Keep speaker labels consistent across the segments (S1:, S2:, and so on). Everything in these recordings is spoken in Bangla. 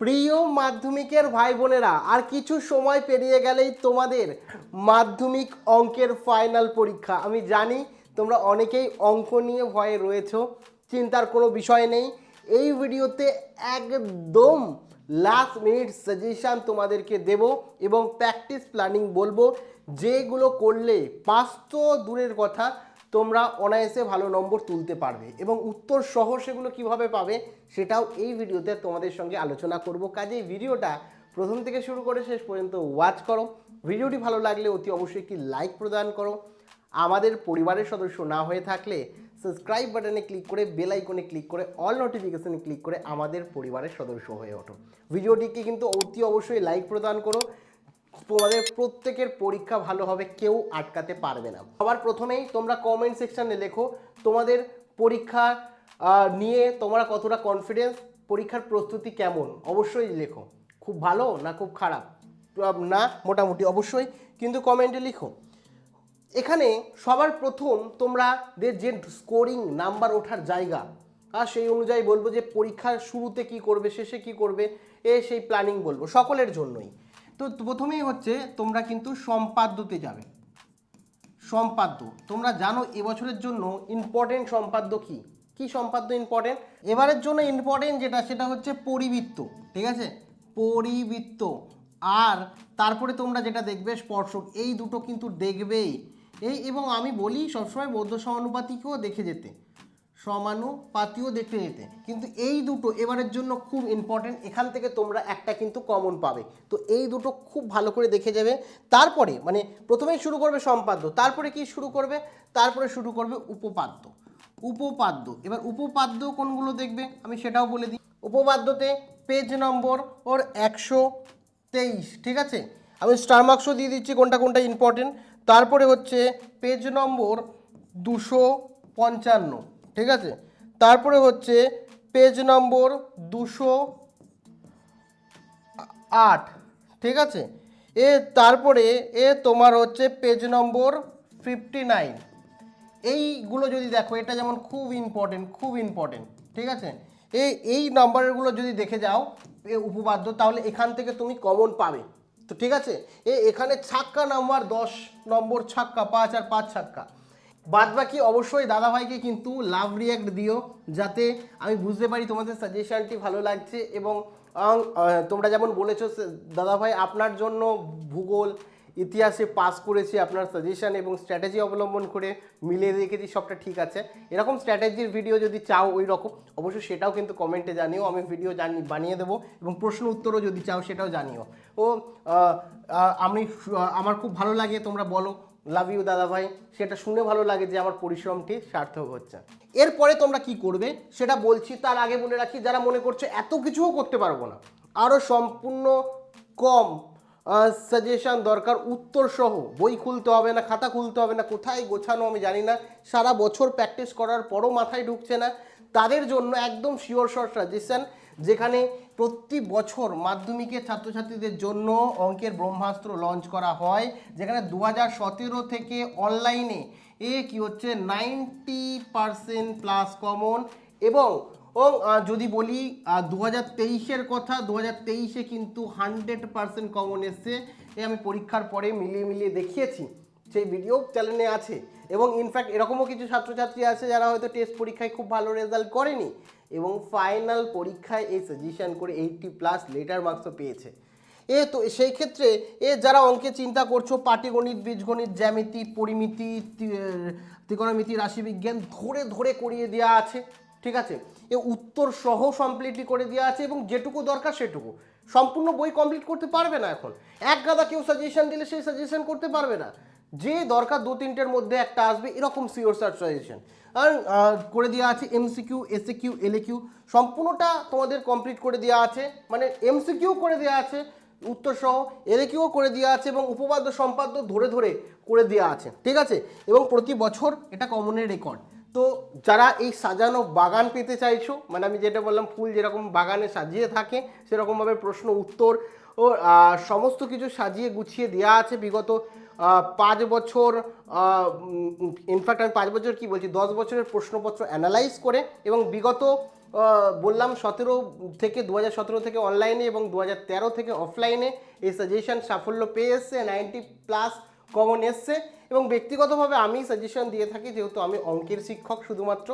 S1: প্রিয় মাধ্যমিকের ভাই বোনেরা, আর কিছু সময় পেরিয়ে গেলেই তোমাদের মাধ্যমিক অঙ্কের ফাইনাল পরীক্ষা। আমি জানি তোমরা অনেকেই অঙ্ক নিয়ে ভয়ে রয়েছো, চিন্তার কোনো বিষয় নেই। এই ভিডিওতে একদম লাস্ট মিনিট সাজেশান তোমাদেরকে দেব এবং প্র্যাকটিস প্ল্যানিং বলবো, যেগুলো করলে পাস তো দূরের কথা, তোমরা অনায়াসে ভালো নম্বর তুলতে পারবে এবং উত্তর সহ সেগুলো কিভাবে পাবে সেটাও এই ভিডিওতে তোমাদের সঙ্গে আলোচনা করব। কাজেই ভিডিওটা প্রথম থেকে শুরু করে শেষ পর্যন্ত ওয়াচ করো। ভিডিওটি ভালো লাগলে অতি অবশ্যই একটি লাইক প্রদান করো। আমাদের পরিবারের সদস্য না হয়ে থাকলে সাবস্ক্রাইব বাটনে ক্লিক করে বেল আইকনে ক্লিক করে অল নোটিফিকেশনে ক্লিক করে আমাদের পরিবারের সদস্য হয়ে ওঠো। ভিডিওটিকে কিন্তু অতি অবশ্যই লাইক প্রদান করো। তোমাদের প্রত্যেকের পরীক্ষা ভালো হবে, কেউ আটকাতে পারবে না। সবার প্রথমেই তোমরা কমেন্ট সেকশনে লেখো তোমাদের পরীক্ষা নিয়ে তোমরা কতটা কনফিডেন্স, পরীক্ষার প্রস্তুতি কেমন, অবশ্যই লেখো। খুব ভালো না খুব খারাপ না মোটামুটি, অবশ্যই কিন্তু কমেন্টে লিখো। এখানে সবার প্রথম তোমাদের যে স্কোরিং নাম্বার ওঠার জায়গা, আর সেই অনুযায়ী বলবো যে পরীক্ষার শুরুতে কি করবে, শেষে কি করবে, সেই প্ল্যানিং বলবো সকলের জন্যই। তো প্রথমেই হচ্ছে তোমরা কিন্তু সম্পাদ্যতে যাবে। সম্পাদ্য তোমরা জানো এবছরের জন্য ইম্পর্টেন্ট সম্পাদ্য কি কি সম্পাদ্য ইম্পর্টেন্ট এবারের জন্য ইম্পর্টেন্ট যেটা, সেটা হচ্ছে পরিবৃত্ত। ঠিক আছে, পরিবৃত্ত। আর তারপরে তোমরা যেটা দেখবে স্পর্শক, এই দুটো কিন্তু দেখবেই। এবং আমি বলি সবসময় বৌদ্ধ সমানুপাতিকেও দেখে যেতে, সমানুপাতিও দেখতে যেতে, কিন্তু এই দুটো এবারের জন্য খুব ইম্পর্টেন্ট। এখান থেকে তোমরা একটা কিন্তু কমন পাবে, তো এই দুটো খুব ভালো করে দেখে যাবে। তারপরে মানে প্রথমেই শুরু করবে সম্পাদ্য, তারপরে কি শুরু করবে, তারপরে শুরু করবে উপপাদ্য। উপপাদ্য, এবার উপপাদ্য কোনগুলো দেখবে আমি সেটাও বলে দিই। উপপাদ্যতে পেজ নম্বর ওর 123, ঠিক আছে, আমি স্টার মার্কসও দিয়ে দিচ্ছি কোনটা কোনটা ইম্পর্টেন্ট। তারপরে হচ্ছে পেজ নম্বর 255, ঠিক আছে, তারপরে হচ্ছে পেজ নম্বর 208, ঠিক আছে, তারপরে তোমার হচ্ছে পেজ নম্বর 59। এইগুলো যদি দেখো, এটা যেমন খুব ইম্পর্টেন্ট, খুব ইম্পর্টেন্ট, ঠিক আছে, এই নাম্বারগুলো যদি দেখে যাও উপপাদ্য, তাহলে এখান থেকে তুমি কমন পাবে। তো ঠিক আছে, এখানে ছাক্কা নাম্বার 10 নম্বর ছাক্কা, 5 আর 5 ছাক্কা। বাদ বাকি অবশ্যই দাদাভাইকে কিন্তু লাভ রিয়াক্ট দিও, যাতে আমি বুঝতে পারি তোমাদের সাজেশনটি ভালো লাগছে। এবং তোমরা যেমন বলেছো দাদাভাই আপনার জন্য ভূগোল ইতিহাসে পাস করেছি, আপনার সাজেশন এবং স্ট্র্যাটেজি অবলম্বন করে মিলিয়ে দেখেছি সবটা ঠিক আছে। এরকম স্ট্র্যাটেজির ভিডিও যদি চাও ওই রকম, অবশ্যই সেটাও কিন্তু কমেন্টে জানিও, আমি ভিডিও বানিয়ে দেবো। এবং প্রশ্ন উত্তরও যদি চাও সেটাও জানিও। ও আমার খুব ভালো লাগে তোমরা বলো লাভ ইউ দাদা ভাই, সেটা শুনে ভালো লাগে যে আমার পরিশ্রমটি সার্থক হচ্ছে। এরপরে তোমরা কি করবে সেটা বলছি, তার আগে বলে রাখি যারা মনে করছে এত কিছুও করতে পারবো না, আরও সম্পূর্ণ কম সাজেশন দরকার, উত্তর সহ, বই খুলতে হবে না, খাতা খুলতে হবে না, কোথায় গোছানো আমি জানি না, সারা বছর প্র্যাকটিস করার পরও মাথায় ঢুকছে না, তাদের জন্য একদম শিওর শর্ট সাজেশন, যেখানে প্রতি বছর মাধ্যমিকের ছাত্রছাত্রীদের জন্য অঙ্কের ব্রহ্মাস্ত্র লঞ্চ করা হয়, যেখানে 2017 থেকে অনলাইনে কি হচ্ছে 90% প্লাস কমন। এবং যদি বলি 2023-এর কথা, 2023-এ কিন্তু 100% কমন এসছে। আমি পরীক্ষার পরে মিলিয়ে দেখিয়েছি, সেই ভিডিও চ্যানেলে আছে। এবং ইনফ্যাক্ট এরকমও কিছু ছাত্রছাত্রী আছে যারা হয়তো টেস্ট পরীক্ষায় খুব ভালো রেজাল্ট করেনি এবং ফাইনাল পরীক্ষায় এই সাজেশন করে 80+ লেটার মার্কসও পেয়েছে। তো সেই ক্ষেত্রে যারা অঙ্কে চিন্তা করছো, পাটিগণিত, বীজগণিত, জ্যামিতি, পরিমিতি, ত্রিকোণমিতি, রাশিবিজ্ঞান ধরে ধরে করিয়ে দেওয়া আছে, ঠিক আছে, উত্তর সহ কমপ্লিটলি করে দেওয়া আছে এবং যেটুকু দরকার সেটুকু। সম্পূর্ণ বই কমপ্লিট করতে পারবে না, এখন এক গাদা কেউ সাজেশন দিলে সেই সাজেশন করতে পারবে না, যে দরকার 2-3টের মধ্যে একটা আসবে, এরকম সিওর সাজেশন আর করে দেওয়া আছে। এমসিকিউ, এসএকিউ, এলএকিউ সম্পূর্ণটা তোমাদের কমপ্লিট করে দেওয়া আছে, মানে এমসিকিউ করে দেওয়া আছে উত্তর সহ, এলএকিউও করে দেওয়া আছে এবং উপপাদ্য সম্পাদ্য ধরে ধরে করে দেওয়া আছে, ঠিক আছে, এবং প্রতি বছর এটা কমনের রেকর্ড। তো যারা এই সাজানো বাগান পেতে চাইছো, মানে আমি যেটা বললাম ফুল যেরকম বাগানে সাজিয়ে থাকে সেরকমভাবে প্রশ্ন উত্তর ও সমস্ত কিছু সাজিয়ে গুছিয়ে দেওয়া আছে বিগত 5 বছর, ইনফ্যাক্ট আমি 5 বছর কি বলছি, 10 বছরের প্রশ্নপত্র অ্যানালাইজ করে এবং বিগত বললাম 2017 থেকে অনলাইনে এবং 2013 থেকে অফলাইনে এই সাজেশন সাফল্য পেয়ে এসছে, 90+ কমন এসছে। এবং ব্যক্তিগতভাবে আমি সাজেশন দিয়ে থাকি, যেহেতু আমি অঙ্কের শিক্ষক শুধুমাত্র।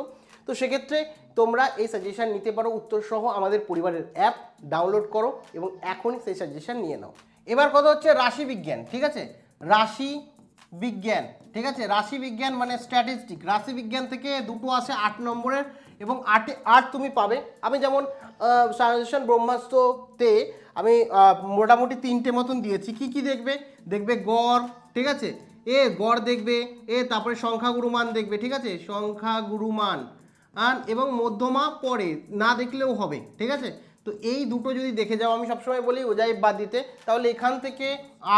S1: তো সেক্ষেত্রে তোমরা এই সাজেশন নিতে পারো উত্তর সহ আমাদের পরিবারের অ্যাপ ডাউনলোড করো এবং এখনই সেই সাজেশন নিয়ে নাও। এবার কথা হচ্ছে রাশি বিজ্ঞান, ঠিক আছে? রাশি বিজ্ঞান, ঠিক আছে? রাশি বিজ্ঞান মানে স্ট্যাটিস্টিক। রাশি বিজ্ঞান থেকে দুটো আসে 8 নম্বরের এবং 8 তুমি পাবে। আমি যেমন সাজেশন ব্রহ্মাস্ত্রতে আমি মোটামুটি 3টে মতন দিয়েছি। কি কি দেখবে? দেখবে গড়, ঠিক আছে? গড় দেখবে, তারপরে সংখ্যাগুরুমান দেখবে, ঠিক আছে? সংখ্যাগুরুমান এবং মধ্যমা পরে না দেখলেও হবে, ঠিক আছে? তো এই দুটো যদি দেখে যাও, আমি সবসময় বলি ওজাইব বাদ দিতে, তাহলে এখান থেকে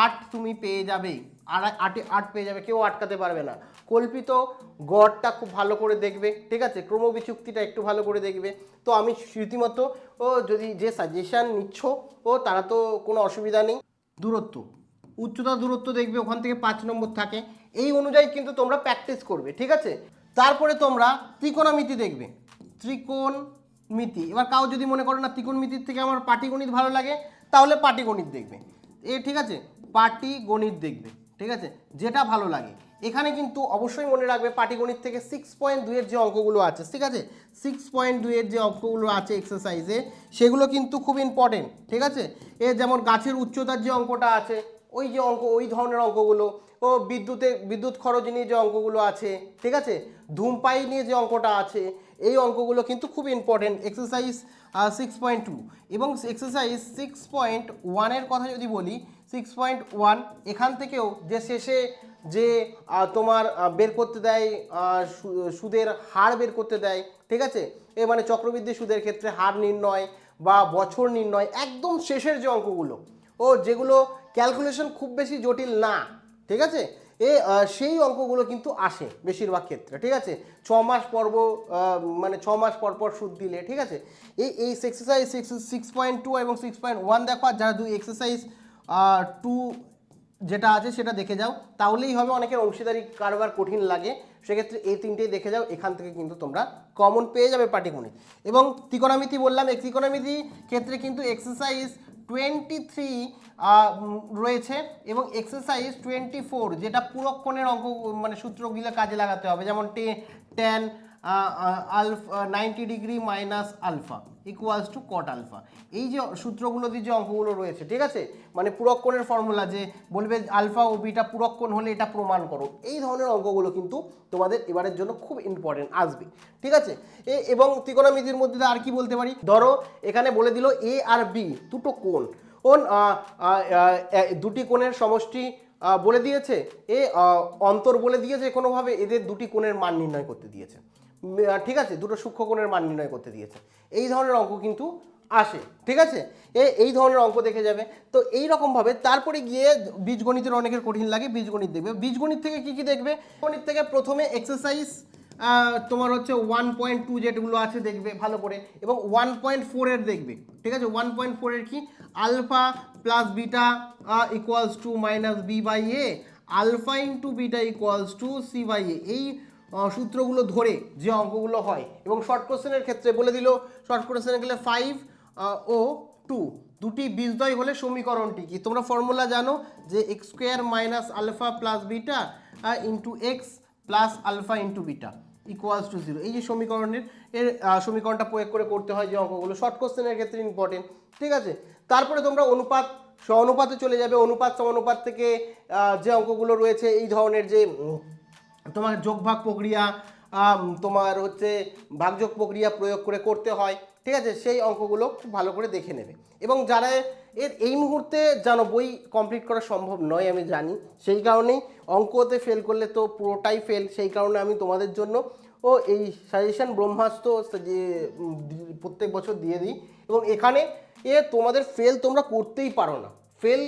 S1: 8 তুমি পেয়ে যাবে। আর 8 পেয়ে যাবে, কেউ আটকাতে পারবে না। কল্পিত গড়টা খুব ভালো করে দেখবে, ঠিক আছে? ক্রমবিচুক্তিটা একটু ভালো করে দেখবে। তো আমি রীতিমতো যদি যে সাজেশান নিচ্ছ তারা তো কোনো অসুবিধা নেই। দূরত্ব, উচ্চতা দূরত্ব দেখবে, ওখান থেকে 5 নম্বর থাকে। এই অনুযায়ী কিন্তু তোমরা প্র্যাকটিস করবে, ঠিক আছে? তারপরে তোমরা ত্রিকোণমিতি দেখবে। ত্রিকোণমিতি, এবার কাউ যদি মনে করো না ত্রিকোণমিতির থেকে আমার পাটিগণিত ভালো লাগে, তাহলে পাটিগণিত দেখবে। ঠিক আছে? পাটিগণিত দেখবে, ঠিক আছে? যেটা ভালো লাগে। এখানে কিন্তু অবশ্যই মনে রাখবে পাটিগণিত থেকে 6.2 এর যে অঙ্কগুলো আছে, ঠিক আছে? 6.2 এর যে অঙ্কগুলো আছে এক্সারসাইজে, সেগুলো কিন্তু খুব ইম্পর্টেন্ট, ঠিক আছে? যেমন গাছের উচ্চতার যে অঙ্কটা আছে, ওই যে অঙ্ক, ওই ধরনের অঙ্কগুলো, বিদ্যুৎ খরচ নিয়ে যে অঙ্কগুলো আছে, ঠিক আছে? ধূমপাই নিয়ে যে অঙ্কটা আছে, এই অঙ্কগুলো কিন্তু খুব ইম্পর্টেন্ট। এক্সারসাইজ 6.2 এবং এক্সারসাইজ 6.1 এর কথা যদি বলি, 6.1 এখান থেকেও যে শেষে যে তোমার বের করতে দেয়, সুদের হার বের করতে দেয়, ঠিক আছে? মানে চক্রবৃদ্ধি সুদের ক্ষেত্রে হার নির্ণয় বা বছর নির্ণয়, একদম শেষের যে অঙ্কগুলো যেগুলো ক্যালকুলেশন খুব বেশি জটিল না, ঠিক আছে? সেই অঙ্কগুলো কিন্তু আসে বেশিরভাগ ক্ষেত্রে, ঠিক আছে? 6 মাস মানে 6 মাস পর পর সুদ দিলে, ঠিক আছে? এই এক্সারসাইজ 6.2 এবং 6.1 দেখো, আর যারা এক্সারসাইজ 2 যেটা আছে সেটা দেখে যাও, তাহলেই হবে। অনেকের অংশীদারি কারবার কঠিন লাগে, সেক্ষেত্রে এই 3টেই দেখে যাও। এখান থেকে কিন্তু তোমরা কমন পেয়ে যাবে পাটিগণিত। এবং ত্রিকোণমিতি বললাম, এই ত্রিকোণমিতি ক্ষেত্রে কিন্তু এক্সারসাইজ 23 রয়েছে এবং এক্সারসাইজ 24 যেটা পুরক্ষণের অঙ্ক, মানে সূত্রগুলো কাজে লাগাতে হবে। যেমন tan alpha 90 degree minus alpha equals to cot alpha. এই যে সূত্রগুলো দিয়ে যে অঙ্কগুলো রয়েছে, ঠিক আছে? মানে পুরক্ষণের ফর্মুলা, যে বলবে আলফা ও বিটা পুরক্ষণ হলে এটা প্রমাণ করো, এই ধরনের অঙ্কগুলো কিন্তু তোমাদের এবারের জন্য খুব ইম্পর্টেন্ট আসবে, ঠিক আছে? এবং ত্রিকোণমিতির মধ্যে আর কি বলতে পারি, ধরো এখানে বলে দিল এ আর বি দুটো কোণ, দুটি কোণের সমষ্টি বলে দিয়েছে, অন্তর বলে দিয়েছে, কোনোভাবে এদের দুটি কোণের মান নির্ণয় করতে দিয়েছে, ঠিক আছে? দুটো সূক্ষ্মকোণের মান নির্ণয় করতে দিয়েছে। এই ধরনের অঙ্ক কিন্তু আসে, ঠিক আছে? এই ধরনের অঙ্ক দেখে যাবে। তো এই রকমভাবে তারপরে গিয়ে বীজগণিতের অনেকের কঠিন লাগে, বীজগণিত দেখবে। বীজগণিত থেকে কি কি দেখবে? গণিত থেকে প্রথমে এক্সারসাইজ তোমার হচ্ছে 1.2 যেগুলো আছে দেখবে ভালো করে, এবং 1.4 এর দেখবে, ঠিক আছে? 1.4 এর কি, alpha plus beta equals to minus b by a, alpha into beta equals to c by a. এই সূত্রগুলো ধরে যে অঙ্কগুলো হয়, এবং শর্ট কোশ্চেনের ক্ষেত্রে বলে দিল, শর্ট কোশ্চেনে গেলে 5 ও 2 দুটি বীজদ্বয় হলে সমীকরণটি কি? তোমরা ফর্মুলা জানো যে x square minus alpha plus beta into x plus alpha into beta equals to 0। এই যে সমীকরণটা প্রয়োগ করে করতে হয় যে অঙ্কগুলো, শর্ট কোশ্চেনের ক্ষেত্রে ইম্পর্টেন্ট, ঠিক আছে? তারপরে তোমরা অনুপাত সমানুপাতে চলে যাবে। অনুপাত সমানুপাত থেকে যে অঙ্কগুলো রয়েছে, এই ধরনের যে তোমার যোগভাগ প্রক্রিয়া, তোমার হচ্ছে ভাগযোগ প্রক্রিয়া প্রয়োগ করে করতে হয়, ঠিক আছে? সেই অঙ্কগুলো খুব ভালো করে দেখে নেবে। এবং যারা এই মুহূর্তে জানো বই কমপ্লিট করা সম্ভব নয়, আমি জানি, সেই কারণেই অঙ্কতে ফেল করলে তো পুরোটাই ফেল। সেই কারণে আমি তোমাদের জন্য এই সাজেশন ব্রহ্মাস্ত্র যে প্রত্যেক বছর দিয়ে দিই, এবং এখানে তোমাদের ফেল তোমরা করতেই পারো না। ফেল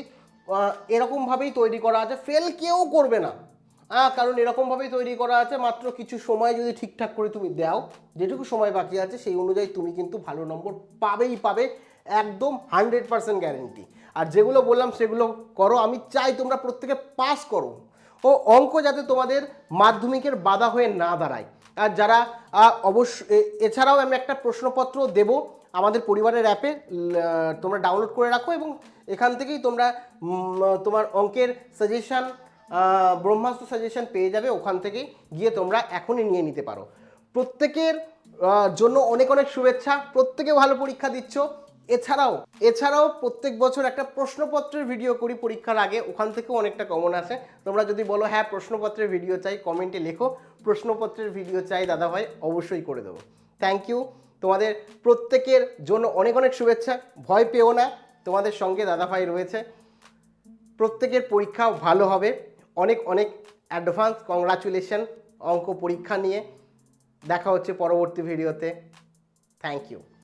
S1: এরকমভাবেই তৈরি করা আছে, ফেল কেউ করবে না, কারণ এরকমভাবেই তৈরি করা আছে। মাত্র কিছু সময় যদি ঠিকঠাক করে তুমি দাও, যেটুকু সময় বাকি আছে সেই অনুযায়ী তুমি কিন্তু ভালো নম্বর পাবেই পাবে, একদম 100% গ্যারেন্টি। আর যেগুলো বললাম সেগুলো করো। আমি চাই তোমরা প্রত্যেকে পাস করো, অঙ্ক যাতে তোমাদের মাধ্যমিকের বাধা হয়ে না দাঁড়ায়। আর যারা এছাড়াও আমি একটা প্রশ্নপত্র দেব আমাদের পরিবারের অ্যাপে, তোমরা ডাউনলোড করে রাখো এবং এখান থেকেই তোমরা তোমার অঙ্কের সাজেশান, ব্রহ্মাস্ত্র সাজেশন পেয়ে যাবে। ওখান থেকেই গিয়ে তোমরা এখনই নিয়ে নিতে পারো। প্রত্যেকের জন্য অনেক অনেক শুভেচ্ছা, প্রত্যেকে ভালো পরীক্ষা দিচ্ছ। এছাড়াও প্রত্যেক বছর একটা প্রশ্নপত্রের ভিডিও করি পরীক্ষার আগে, ওখান থেকেও অনেকটা কমন আসে। তোমরা যদি বলো হ্যাঁ প্রশ্নপত্রের ভিডিও চাই, কমেন্টে লেখো প্রশ্নপত্রের ভিডিও চাই দাদা ভাই, অবশ্যই করে দেবো। থ্যাংক ইউ, তোমাদের প্রত্যেকের জন্য অনেক অনেক শুভেচ্ছা। ভয় পেও না, তোমাদের সঙ্গে দাদা ভাই রয়েছে। প্রত্যেকের পরীক্ষা ভালো হবে। অনেক অনেক অ্যাডভান্স কংগ্রাচুলেশন অঙ্ক পরীক্ষা নিয়ে। দেখা হচ্ছে পরবর্তী ভিডিওতে। Thank you.